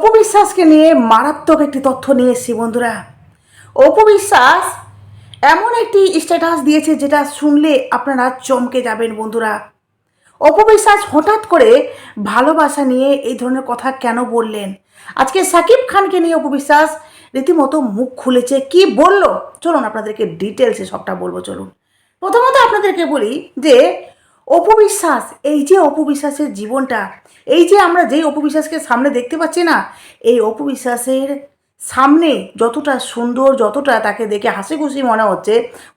অপবিশ্বাসকে নিয়ে মারাত্মক একটি তথ্য নিয়ে এসেছি বন্ধুরা। অপবিশ্বাস এমন একটি স্ট্যাটাস দিয়েছে যেটা শুনলে আপনারা চমকে যাবেন বন্ধুরা। অপবিশ্বাস হঠাৎ করে ভালোবাসা নিয়ে এই ধরনের কথা কেন বললেন? আজকে সাকিব খানকে নিয়ে অপবিশ্বাস রীতিমতো মুখ খুলেছে। কি বলল চলুন আপনাদেরকে ডিটেলসে সবটা বলবো। চলুন প্রথমত আপনাদেরকে বলি যে অপবিশ্বাস, এই যে অপবিশ্বাসের জীবনটা, এই যে আমরা যেই অপবিশ্বাসকে সামনে দেখতে পাচ্ছি না, এই অপবিশ্বাসের সামনে যতটা সুন্দর, যতটা তাকে দেখে হাসি খুশি মনে হচ্ছে,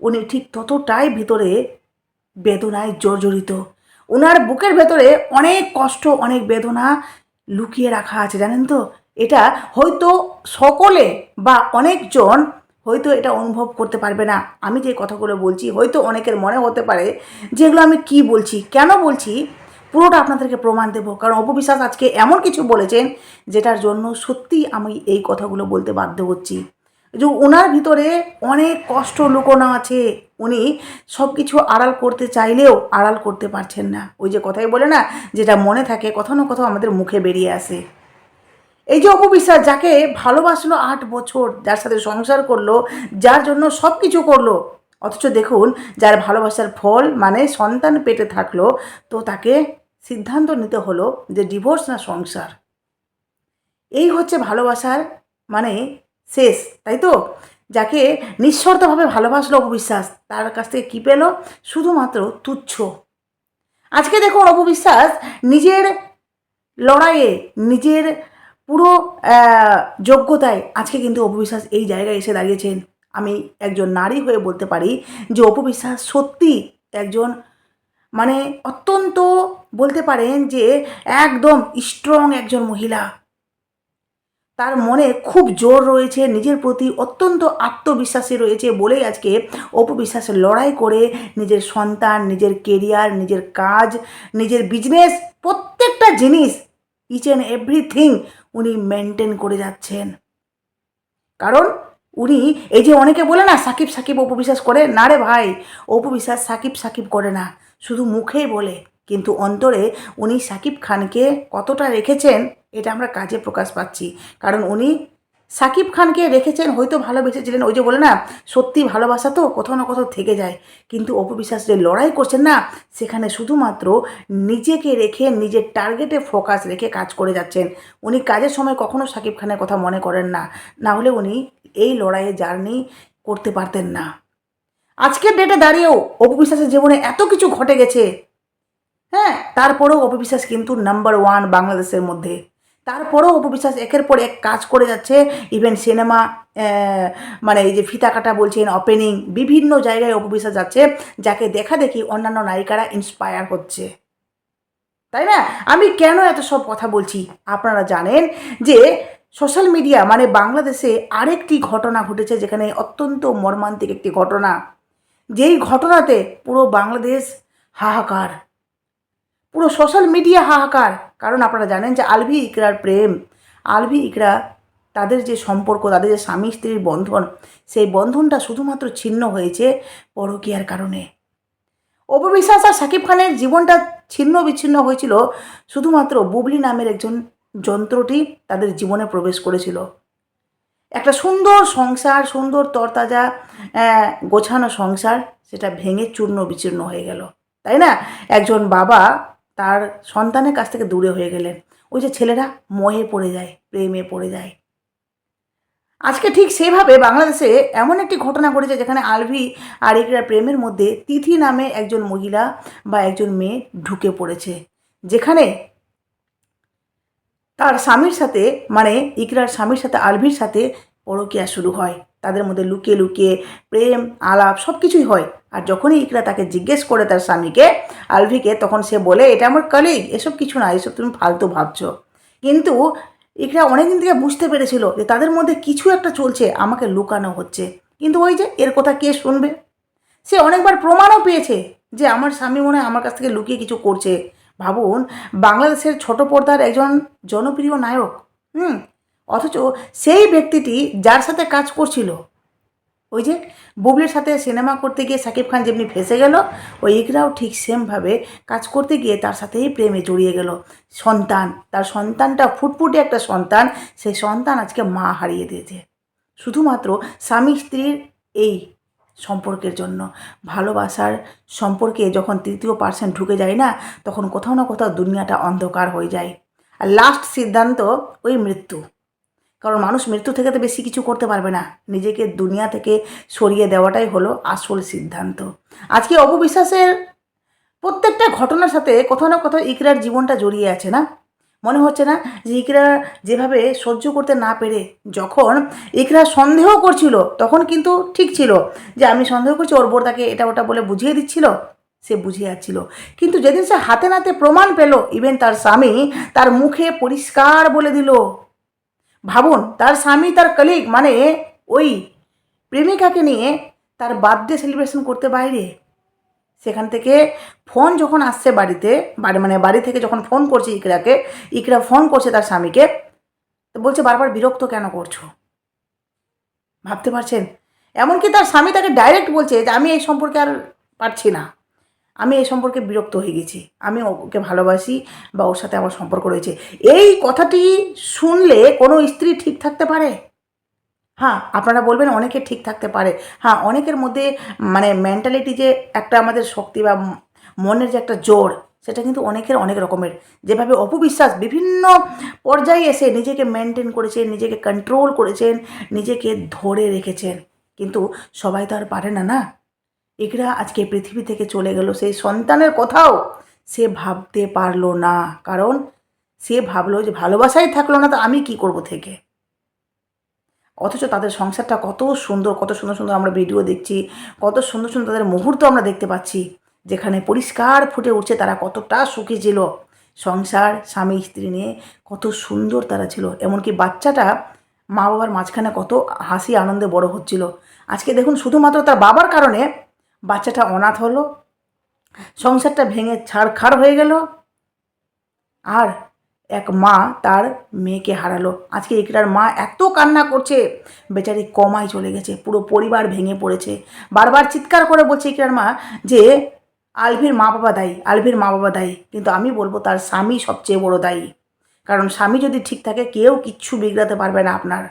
উনি ঠিক ততটাই ভিতরে বেদনায় জর্জরিত। ওনার বুকের ভেতরে অনেক কষ্ট, অনেক বেদনা লুকিয়ে রাখা আছে, জানেন তো? এটা হয়তো সকলে বা অনেকজন হয়তো এটা অনুভব করতে পারবে না। আমি যে কথাগুলো বলছি হয়তো অনেকের মনে হতে পারে যেগুলো আমি কি বলছি, কেন বলছি, পুরোটা আপনাদেরকে প্রমাণ দেবো। কারণ অপবিশ্বাস আজকে এমন কিছু বলেছেন যেটার জন্য সত্যি আমি এই কথাগুলো বলতে বাধ্য হচ্ছি। যে ওনার ভিতরে অনেক কষ্ট লুকোনো আছে, উনি সব কিছু আড়াল করতে চাইলেও আড়াল করতে পারছেন না। ওই যে কথাই বলে না, যেটা মনে থাকে কোথাও না কোথাও আমাদের মুখে বেরিয়ে আসে। এই যে অপবিশ্বাস যাকে ভালোবাসলো 8 বছর, যার সাথে সংসার করলো, যার জন্য সব কিছু করলো, অথচ দেখুন যার ভালোবাসার ফল মানে সন্তান পেটে থাকলো, তো তাকে সিদ্ধান্ত নিতে হলো যে ডিভোর্স না সংসার। এই হচ্ছে ভালোবাসার মানে শেষ, তাই তো? যাকে নিঃশর্তভাবে ভালোবাসলো অপবিশ্বাস, তার কাছ থেকে কী পেল? শুধুমাত্র তুচ্ছ। আজকে দেখুন অপবিশ্বাস নিজের লড়াইয়ে, নিজের পুরো যোগ্যতায় আজকে কিন্তু অপবিশ্বাস এই জায়গায় এসে দাঁড়িয়েছেন। আমি একজন নারী হয়ে বলতে পারি যে অপবিশ্বাস সত্যি একজন মানে অত্যন্ত বলতে পারেন যে একদম স্ট্রং একজন মহিলা। তার মনে খুব জোর রয়েছে, নিজের প্রতি অত্যন্ত আত্মবিশ্বাসী রয়েছে বলেই আজকে অপবিশ্বাসের লড়াই করে নিজের সন্তান, নিজের কেরিয়ার, নিজের কাজ, নিজের বিজনেস, প্রত্যেকটা জিনিস, ইচ অ্যান্ড এভরিথিং উনি মেনটেন করে যাচ্ছেন। কারণ উনি এই যে অনেকে বলে না সাকিব সাকিব অপবিশ্বাস করে, না রে ভাই, অপবিশ্বাস সাকিব সাকিব করে না, শুধু মুখেই বলে, কিন্তু অন্তরে উনি সাকিব খানকে কতটা রেখেছেন এটা আমরা কাজে প্রকাশ পাচ্ছি। কারণ উনি সাকিব খানকে রেখেছেন, হয়তো ভালোবেসেছিলেন, ওই যে বলে না সত্যি ভালোবাসা তো কোথাও না কোথাও থেকে যায়। কিন্তু অপবিশ্বাস যে লড়াই করছেন না, সেখানে শুধুমাত্র নিজেকে রেখে নিজের টার্গেটে ফোকাস রেখে কাজ করে যাচ্ছেন। উনি কাজের সময় কখনো সাকিব খানের কথা মনে করেন না, না হলে উনি এই লড়াইয়ে জার্নি করতে পারতেন না। আজকের ডেটে দাঁড়িয়েও অপবিশ্বাসের জীবনে এত কিছু ঘটে গেছে, হ্যাঁ, তারপরেও অপবিশ্বাস কিন্তু নাম্বার 1 বাংলাদেশের মধ্যে। তারপরেও অপবিশ্বাস একের পর এক কাজ করে যাচ্ছে। ইভেন সিনেমা মানে এই যে ফিতা কাটা বলছেন, ওপেনিং, বিভিন্ন জায়গায় অপবিশ্বাস যাচ্ছে, যাকে দেখা দেখি অন্যান্য নায়িকারা ইন্সপায়ার হচ্ছে, তাই না? আমি কেন এত সব কথা বলছি? আপনারা জানেন যে সোশ্যাল মিডিয়া মানে বাংলাদেশে আরেকটি ঘটনা ঘটেছে, যেখানে অত্যন্ত মর্মান্তিক একটি ঘটনা, যেই ঘটনাতে পুরো বাংলাদেশ হাহাকার, পুরো সোশ্যাল মিডিয়া হাহাকার। কারণ আপনারা জানেন যে আলভি ইকরার প্রেম, আলভি ইকরা, তাদের যে সম্পর্ক, তাদের যে স্বামী স্ত্রীর বন্ধন, সেই বন্ধনটা শুধুমাত্র ছিন্ন হয়েছে পরকীয়ার কারণে। অপবিশ্বাস আর সাকিব খানের জীবনটা ছিন্ন বিচ্ছিন্ন হয়েছিল শুধুমাত্র বুবলি নামের একজন যন্ত্রটি তাদের জীবনে প্রবেশ করেছিল। একটা সুন্দর সংসার, সুন্দর তরতাজা গোছানো সংসার, সেটা ভেঙে চূর্ণ বিচূর্ণ হয়ে গেল, তাই না? একজন বাবা তার সন্তানের কাছ থেকে দূরে হয়ে গেলেন। ওই যে ছেলেরা মোহে পড়ে যায়, প্রেমে পড়ে যায়। আজকে ঠিক সেভাবে বাংলাদেশে এমন একটি ঘটনা ঘটেছে যেখানে আলভি আর ইকরার প্রেমের মধ্যে তিথি নামে একজন মহিলা বা একজন মেয়ে ঢুকে পড়েছে, যেখানে তার স্বামীর সাথে মানে ইকরার স্বামীর সাথে আলভির সাথে পরকীয়া শুরু হয়। তাদের মধ্যে লুকিয়ে লুকিয়ে প্রেম আলাপ সব কিছুই হয়। আর যখনই ইকরা তাকে জিজ্ঞেস করে তার স্বামীকে, আলভিকে, তখন সে বলে এটা আমার কলিগ, এসব কিছু না, এসব তুমি ফালতু ভাবছো। কিন্তু ইকরা অনেকদিন থেকে বুঝতে পেরেছিল যে তাদের মধ্যে কিছু একটা চলছে, আমাকে লুকানো হচ্ছে। কিন্তু ওই যে এর কথা কে শুনবে? সে অনেকবার প্রমাণও পেয়েছে যে আমার স্বামী মনে হয় আমার কাছ থেকে লুকিয়ে কিছু করছে। ভাবুন, বাংলাদেশের ছোট পর্দার একজন জনপ্রিয় নায়ক, অথচ সেই ব্যক্তিটি যার সাথে কাজ করছিল, ওই যে বুবলির সাথে সিনেমা করতে গিয়ে সাকিব খান যেমনি ফেঁসে গেল, ওই ইকরাও ঠিক সেমভাবে কাজ করতে গিয়ে তার সাথেই প্রেমে জড়িয়ে গেল। সন্তান, তার সন্তানটা ফুটফুটে একটা সন্তান, সেই সন্তান আজকে মা হারিয়ে দিয়েছে শুধুমাত্র স্বামী স্ত্রীর এই সম্পর্কের জন্য। ভালোবাসার সম্পর্কে যখন তৃতীয় পার্সন ঢুকে যায় না, তখন কোথাও না কোথাও দুনিয়াটা অন্ধকার হয়ে যায়। আর লাস্ট সিদ্ধান্ত ওই মৃত্যু। কারণ মানুষ মৃত্যু থেকে তো বেশি কিছু করতে পারবে না, নিজেকে দুনিয়া থেকে সরিয়ে দেওয়াটাই হলো আসল সিদ্ধান্ত। আজকে অপবিশ্বাসের প্রত্যেকটা ঘটনার সাথে কোথাও না কোথাও ইকরার জীবনটা জড়িয়ে আছে না? মনে হচ্ছে না যে ইকরা যেভাবে সহ্য করতে না পেরে যখন ইকরা সন্দেহ করছিল, তখন কিন্তু ঠিক ছিল যে আমি সন্দেহ করছি, ওর বোর তাকে এটা ওটা বলে বুঝিয়ে দিচ্ছিল, সে বুঝিয়ে যাচ্ছিল। কিন্তু যেদিন সে হাতে নাতে প্রমাণ পেল, ইভেন তার স্বামী তার মুখে পরিষ্কার বলে দিল, ভাবুন তার স্বামী তার কলিগ মানে ওই প্রেমিকাকে নিয়ে তার বার্থডে সেলিব্রেশন করতে বাইরে, সেখান থেকে ফোন যখন আসছে বাড়িতে, বাড়ি থেকে যখন ফোন করছে ইকরাকে, ইকরা ফোন করছে তার স্বামীকে, তো বলছে বারবার বিরক্ত কেন করছো? ভাবতে পারছেন? এমনকি তার স্বামী তাকে ডাইরেক্ট বলছে যে আমি এই সম্পর্কে আর পারছি না, আমি এই সম্পর্কে বিরক্ত হয়ে গেছি, আমি ওকে ভালোবাসি বা ওর সাথে আমার সম্পর্ক রয়েছে। এই কথাটি শুনলে কোনো স্ত্রী ঠিক থাকতে পারে? হ্যাঁ, আপনারা বলবেন অনেকে ঠিক থাকতে পারে। হ্যাঁ, অনেকের মধ্যে মেন্টালিটি যে একটা আমাদের শক্তি বা মনের যে একটা জোর, সেটা কিন্তু অনেকের অনেক রকমের। যেভাবে অপবিশ্বাস বিভিন্ন পর্যায়ে এসে নিজেকে মেনটেন করেছেন, নিজেকে কন্ট্রোল করেছেন, নিজেকে ধরে রেখেছেন, কিন্তু সবাই তো আর পারে না, না? ইকরা আজকে পৃথিবী থেকে চলে গেল, সেই সন্তানের কথাও সে ভাবতে পারলো না। কারণ সে ভাবলো যে ভালোবাসাই থাকলো না, তো আমি কি করব থেকে। অথচ তাদের সংসারটা কত সুন্দর, কত সুন্দর সুন্দর আমরা ভিডিও দেখছি, কত সুন্দর সুন্দর তাদের মুহূর্ত আমরা দেখতে পাচ্ছি, যেখানে পরিষ্কার ফুটে উঠছে তারা কতটা সুখী ছিল। সংসার, স্বামী স্ত্রী নিয়ে কত সুন্দর তারা ছিল। এমনকি বাচ্চাটা মা বাবার মাঝখানে কত হাসি আনন্দে বড় হচ্ছিল। আজকে দেখুন শুধুমাত্র তার বাবার কারণে বাচ্চাটা অনাথ হলো, সংসারটা ভেঙে ছাড়খাড় হয়ে গেল, আর এক মা তার মেয়েকে হারালো। আজকে ইকরার মা এত কান্না করছে, বেচারি কমায় চলে গেছে, পুরো পরিবার ভেঙে পড়েছে। বারবার চিৎকার করে বলছে ইকরার মা যে আলভির মা বাবা দায়ী, আলভির মা বাবা দায়ী। কিন্তু আমি বলবো তার স্বামী সবচেয়ে বড় দায়ী। কারণ স্বামী যদি ঠিক থাকে কেউ কিচ্ছু বিগড়াতে পারবে না আপনার।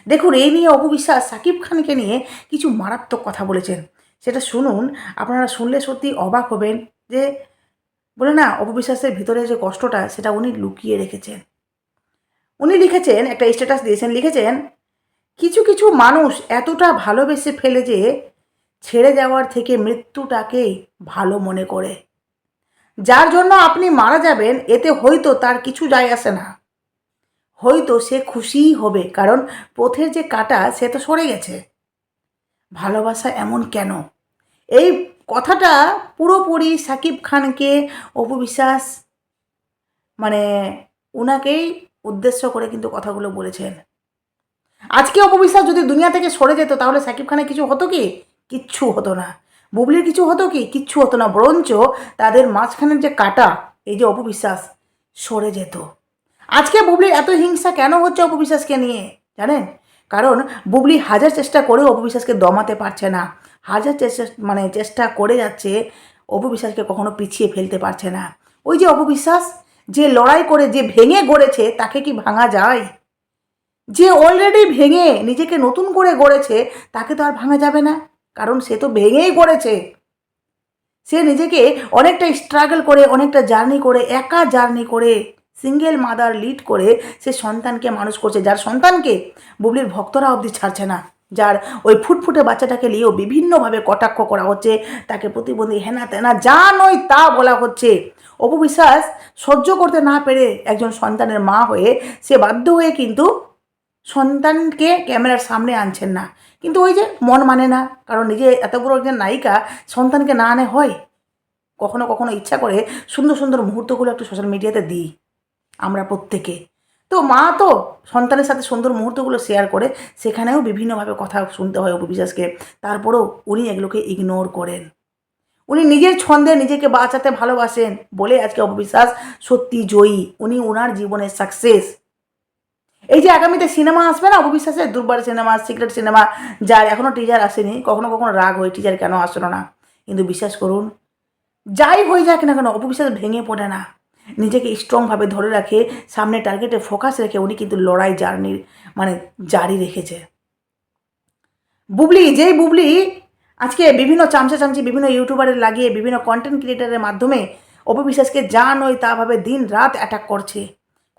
দেখুন এই নিয়ে অপবিশ্বাস সাকিব খানকে নিয়ে কিছু মারাত্মক কথা বলেছেন, সেটা শুনুন। আপনারা শুনলে সত্যি অবাক হবেন যে বলে না, অপবিশ্বাসের ভিতরে যে কষ্টটা সেটা উনি লুকিয়ে রেখেছেন। উনি লিখেছেন, একটা স্ট্যাটাস দিয়েছেন, লিখেছেন কিছু কিছু মানুষ এতটা ভালোবেসে ফেলে যে ছেড়ে যাওয়ার থেকে মৃত্যুটাকেই ভালো মনে করে। যার জন্য আপনি মারা যাবেন এতে হয়তো তার কিছু যায় আসে না, হয়তো সে খুশিই হবে, কারণ পথের যে কাঁটা সে তো সরে গেছে। ভালোবাসা এমন কেন? এই কথাটা পুরোপুরি সাকিব খানকে অপবিশ্বাস মানে উনাকেই উদ্দেশ্য করে কিন্তু কথাগুলো বলেছেন। আজকে অপবিশ্বাস যদি দুনিয়া থেকে সরে যেত তাহলে সাকিব খানের কিছু হতো কি? কিচ্ছু হতো না। বুবলির কিছু হতো কি? কিচ্ছু হতো না। বরঞ্চ তাদের মাঝখানের যে কাটা, এই যে অপবিশ্বাস, সরে যেত। আজকে বুবলির এত হিংসা কেন হচ্ছে অপবিশ্বাসকে নিয়ে জানেন? কারণ বুবলি হাজার চেষ্টা করেও অপবিশ্বাসকে দমাতে পারছে না। হাজার চেষ্টা চেষ্টা করে যাচ্ছে, অপবিশ্বাসকে কখনো পিছিয়ে ফেলতে পারছে না। ওই যে অপবিশ্বাস, যে লড়াই করে যে ভেঙে গড়েছে, তাকে কি ভাঙা যায়? যে অলরেডি ভেঙে নিজেকে নতুন করে গড়েছে, তাকে তো আর ভাঙা যাবে না, কারণ সে তো ভেঙেই গড়েছে। সে নিজেকে অনেকটা স্ট্রাগল করে, অনেকটা জার্নি করে, একা জার্নি করে, সিঙ্গেল মাদার লিড করে সে সন্তানকে মানুষ করছে, যার সন্তানকে বুবলির ভক্তরা অবধি ছাড়ছে না, যার ওই ফুটফুটে বাচ্চাটাকে নিয়েও বিভিন্নভাবে কটাক্ষ করা হচ্ছে, তাকে প্রতিবন্ধী হেনা তেনা যা নয় তা বলা হচ্ছে। অপবিশ্বাস সহ্য করতে না পেরে একজন সন্তানের মা হয়ে সে বাধ্য হয়ে কিন্তু সন্তানকে ক্যামেরার সামনে আনছেন না। কিন্তু ওই যে মন মানে না, কারণ নিজে এত বড় একজন নায়িকা, সন্তানকে না আনে হয়? কখনো কখনো ইচ্ছা করে সুন্দর সুন্দর মুহূর্তগুলো একটু সোশ্যাল মিডিয়াতে দিই আমরা প্রত্যেকে। তো মা তো সন্তানের সাথে সুন্দর মুহূর্তগুলো শেয়ার করে, সেখানেও বিভিন্নভাবে কথা শুনতে হয় অপবিশ্বাসকে। তারপরেও উনি এগুলোকে ইগনোর করেন। উনি নিজের ছন্দে নিজেকে বাঁচাতে ভালোবাসেন বলে আজকে অপবিশ্বাস সত্যি জয়ী, উনি ওনার জীবনের সাকসেস। এই যে আগামীতে সিনেমা আসবে না অপু বিশ্বাসের, দুর্বার সিনেমা, সিক্রেট সিনেমা, যার এখনও টিজার আসেনি, কখনো কখনো রাগ হয় টিজার কেন আসলো না, কিন্তু বিশ্বাস করুন যাই হয়ে যাক না কেন অপু বিশ্বাস ভেঙে পড়ে না, নিজেকে স্ট্রংভাবে ধরে রাখে, সামনে টার্গেটে ফোকাস রেখে উনি কিন্তু লড়াই জার্নির মানে জারি রেখেছে। বুবলি, যেই বুবলি আজকে বিভিন্ন চামচি বিভিন্ন ইউটিউবারের লাগিয়ে বিভিন্ন কন্টেন্ট ক্রিয়েটারের মাধ্যমে অপু বিশ্বাসকে যা নয় তা ভাবে দিন রাত অ্যাটাক করছে,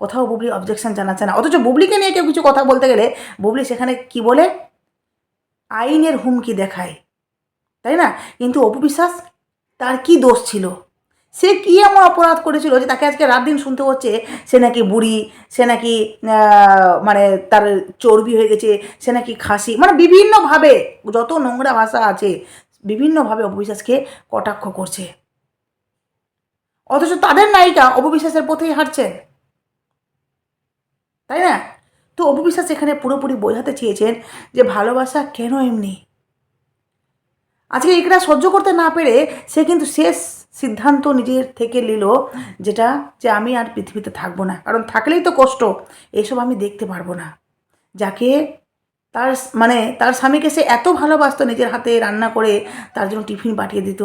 কোথাও বুবলি অবজেকশন জানাচ্ছে না। অথচ বুবলিকে নিয়ে কেউ কিছু কথা বলতে গেলে বুবলি সেখানে কি বলে, আইনের হুমকি দেখায়, তাই না? কিন্তু অপু বিশ্বাস, তার কি দোষ ছিল? সে কী এমন অপরাধ করেছিল যে তাকে আজকে রাত দিন শুনতে হচ্ছে সে নাকি বুড়ি, সে নাকি মানে তার চর্বি হয়ে গেছে, সে নাকি খাসি, মানে বিভিন্নভাবে যত নোংরা ভাষা আছে বিভিন্নভাবে অপু বিশ্বাসকে কটাক্ষ করছে। অথচ তাদের নায়িকা অপু বিশ্বাসের পথেই হাঁটছেন, তাই না? তো অপু বিশ্বাস এখানে পুরোপুরি বোঝাতে চেয়েছেন যে ভালোবাসা কেন এমনি। আজকে এগুলা সহ্য করতে না পেরে সে কিন্তু শেষ সিদ্ধান্ত নিজের থেকে নিল, যেটা যে আমি আর পৃথিবীতে থাকবো না, কারণ থাকলেই তো কষ্ট, এসব আমি দেখতে পারবো না। যাকে তার মানে তার স্বামীকে সে এত ভালোবাসতো, নিজের হাতে রান্না করে তার জন্য টিফিন পাঠিয়ে দিত,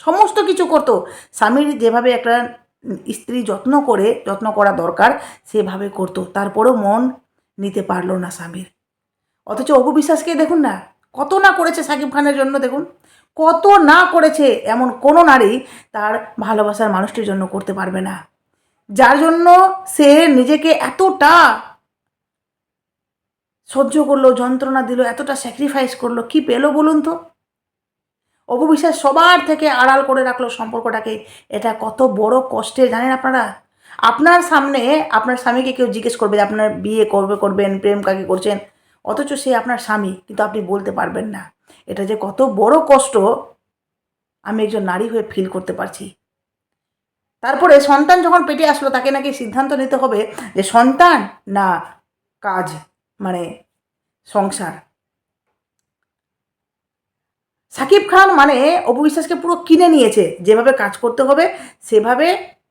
সমস্ত কিছু করতো, স্বামীর যেভাবে একটা স্ত্রী যত্ন করা দরকার সেভাবে করতো, তারপরেও মন নিতে পারলো না স্বামীর। অথচ অপু বিশ্বাসকে দেখুন না, কত না করেছে সাকিব খানের জন্য, দেখুন কত না করেছে, এমন কোনো নারী তার ভালোবাসার মানুষটির জন্য করতে পারবে না, যার জন্য সে নিজেকে এতটা সহ্য করলো, যন্ত্রণা দিল, এতটা স্যাক্রিফাইস করলো, কি পেলো বলুন তো? অপু বিশ্বাস সবার থেকে আড়াল করে রাখলো সম্পর্কটাকে, এটা কত বড় কষ্টের জানেন আপনারা? আপনার সামনে আপনার স্বামীকে কেউ জিজ্ঞেস করবে যে আপনার বিয়ে করবেন, প্রেম কাকে করছেন, অথচ সে আপনার স্বামী, কিন্তু আপনি বলতে পারবেন না, এটা যে কত বড় কষ্ট আমি একজন নারী হয়ে ফিল করতে পারছি। তারপরে সন্তান যখন পেটে আসলো তাকে নাকি সিদ্ধান্ত নিতে হবে যে সন্তান না কাজ, মানে সংসার। সাকিব খান মানে অপু বিশ্বাসকে পুরো কিনে নিয়েছে, যেভাবে কাজ করতে হবে সেভাবে,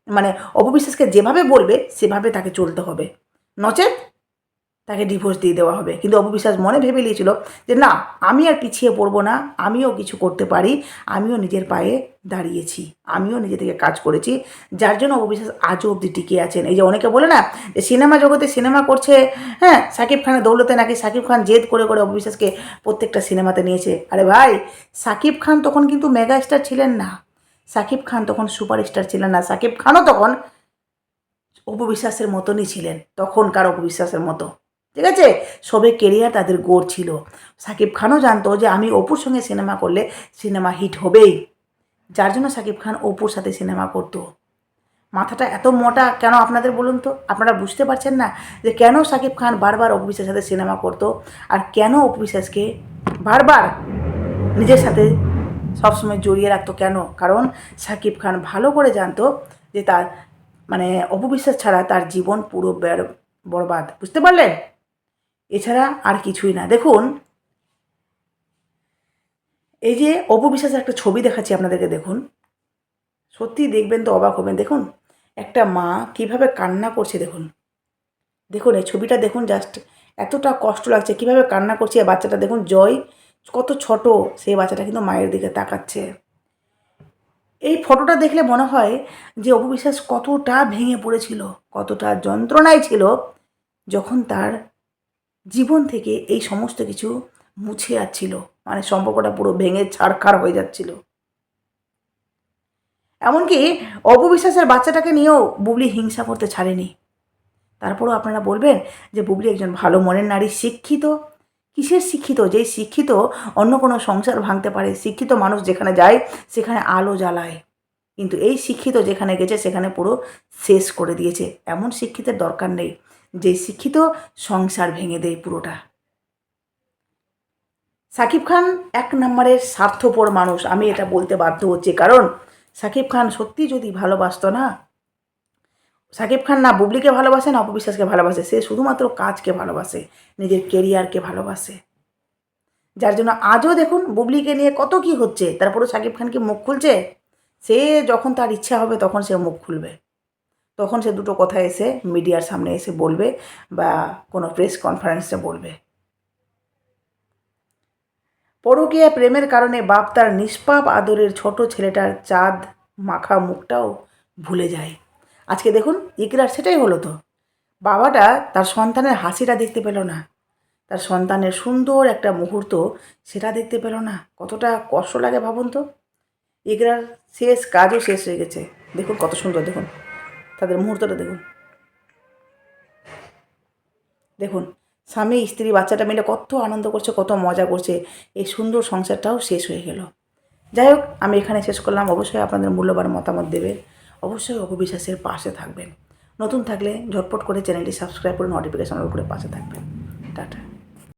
মানে অপু বিশ্বাসকে যেভাবে বলবে সেভাবে তাকে চলতে হবে, নচেত তাকে ডিভোর্স দিয়ে দেওয়া হবে। কিন্তু অপু বিশ্বাস মনে ভেবে নিয়েছিল যে না, আমি আর পিছিয়ে পড়বো না, আমিও কিছু করতে পারি, আমিও নিজের পায়ে দাঁড়িয়েছি, আমিও নিজে থেকে কাজ করেছি, যার জন্য অপু বিশ্বাস আজও অবধি টিকে আছেন। এই যে অনেকে বলে না যে সিনেমা জগতে সিনেমা করছে, হ্যাঁ সাকিব খানের দৌলতে নাকি সাকিব খান জেদ করে করে অপু বিশ্বাসকে প্রত্যেকটা সিনেমাতে নিয়েছে। আরে ভাই, সাকিব খান তখন কিন্তু মেগা স্টার ছিলেন না, সাকিব খান তখন সুপারস্টার ছিলেন না, সাকিব খানও তখন অপু বিশ্বাসের মতনই ছিলেন, তখনকার অপু বিশ্বাসের মতো, ঠিক আছে? সবে কেরিয়ার তাদের গড় ছিল। সাকিব খানও জানতো যে আমি অপুর সঙ্গে সিনেমা করলে সিনেমা হিট হবেই, যার জন্য সাকিব খান অপুর সাথে সিনেমা করতো। মাথাটা এত মোটা কেন আপনাদের বলুন তো? আপনারা বুঝতে পারছেন না যে কেন সাকিব খান বারবার অপু বিশ্বাসের সাথে সিনেমা করতো, আর কেন অপু বিশ্বাসকে বারবার নিজের সাথে সবসময় জড়িয়ে রাখতো, কেন? কারণ সাকিব খান ভালো করে জানতো যে তার মানে অপু বিশ্বাস ছাড়া তার জীবন পুরো বরবাদ, বুঝতে পারলেন? এছাড়া আর কিছুই না। দেখুন, এই যে অপু বিশ্বাসের একটা ছবি দেখাচ্ছি আপনাদেরকে, দেখুন, সত্যি দেখবেন তো অবাক হবেন। দেখুন একটা মা কিভাবে কান্না করছে, দেখুন, দেখুন এই ছবিটা দেখুন, জাস্ট এতটা কষ্ট লাগছে, কিভাবে কান্না করছে। এই বাচ্চাটা দেখুন, জয় কত ছোট, সেই বাচ্চাটা কিন্তু মায়ের দিকে তাকাচ্ছে। এই ফটোটা দেখলে মনে হয় যে অপু বিশ্বাস কতটা ভেঙে পড়েছিল, কতটা যন্ত্রণায় ছিল, যখন তার জীবন থেকে এই সমস্ত কিছু মুছে যাচ্ছিল, মানে সম্পর্কটা পুরো ভেঙে ছাড়খাড় হয়ে যাচ্ছিল। এমনকি অপু বিশ্বাসের বাচ্চাটাকে নিয়েও বুবলি হিংসা করতে ছাড়েনি। তারপরও আপনারা বলবেন যে বুবলি একজন ভালো মনের নারী, শিক্ষিত। কিসের শিক্ষিত? যেই শিক্ষিত অন্য কোনো সংসার ভাঙতে পারে, শিক্ষিত মানুষ যেখানে যায় সেখানে আলো জ্বালায়, কিন্তু এই শিক্ষিত যেখানে গেছে সেখানে পুরো শেষ করে দিয়েছে। এমন শিক্ষিতের দরকার নেই, যে শিক্ষিত সংসার ভেঙে দেয় পুরোটা। সাকিব খান এক নম্বরের স্বার্থপর মানুষ, আমি এটা বলতে বাধ্য হচ্ছি, কারণ সাকিব খান সত্যি যদি ভালোবাসতো না, সাকিব খান না বুবলিকে ভালোবাসে না অপু বিশ্বাসকে ভালোবাসে, সে শুধুমাত্র কাজকে ভালোবাসে, নিজের কেরিয়ারকে ভালোবাসে, যার জন্য আজও দেখুন বুবলিকে নিয়ে কত কি হচ্ছে, তারপরেও সাকিব খানকে মুখ খুলছে। সে যখন তার ইচ্ছা হবে তখন সে মুখ খুলবে, তখন সে দুটো কথা এসে মিডিয়ার সামনে এসে বলবে বা কোনো প্রেস কনফারেন্সে বলবে। পরকীয়া প্রেমের কারণে বাপ তার নিষ্পাপ আদরের ছোট ছেলেটার চাঁদ মাখা মুখটাও ভুলে যায়। আজকে দেখুন ইকরার সেটাই হলো তো। বাবাটা তার সন্তানের হাসিটা দেখতে পেল না, তার সন্তানের সুন্দর একটা মুহূর্ত সেটা দেখতে পেল না। কতটা কষ্ট লাগে ভাবুন তো। ইকরার শেষ কাজও শেষ হয়ে গেছে। দেখুন কত সুন্দর, দেখুন তাদের মুহূর্তটা দেখুন। দেখুন স্বামী স্ত্রী বাচ্চাটা মিলে কত আনন্দ করছে, কত মজা করছে। এই সুন্দর সংসারটাও শেষ হয়ে গেল। যাই হোক, আমি এখানে শেষ করলাম। অবশ্যই আপনাদের মূল্যবান মতামত দেবে। অবশ্যই অপু বিশ্বাসের পাশে থাকবেন। নতুন থাকলে ঝটপট করে চ্যানেলটি সাবস্ক্রাইব করে নোটিফিকেশন অন করে পাশে থাকবেন। টাটা।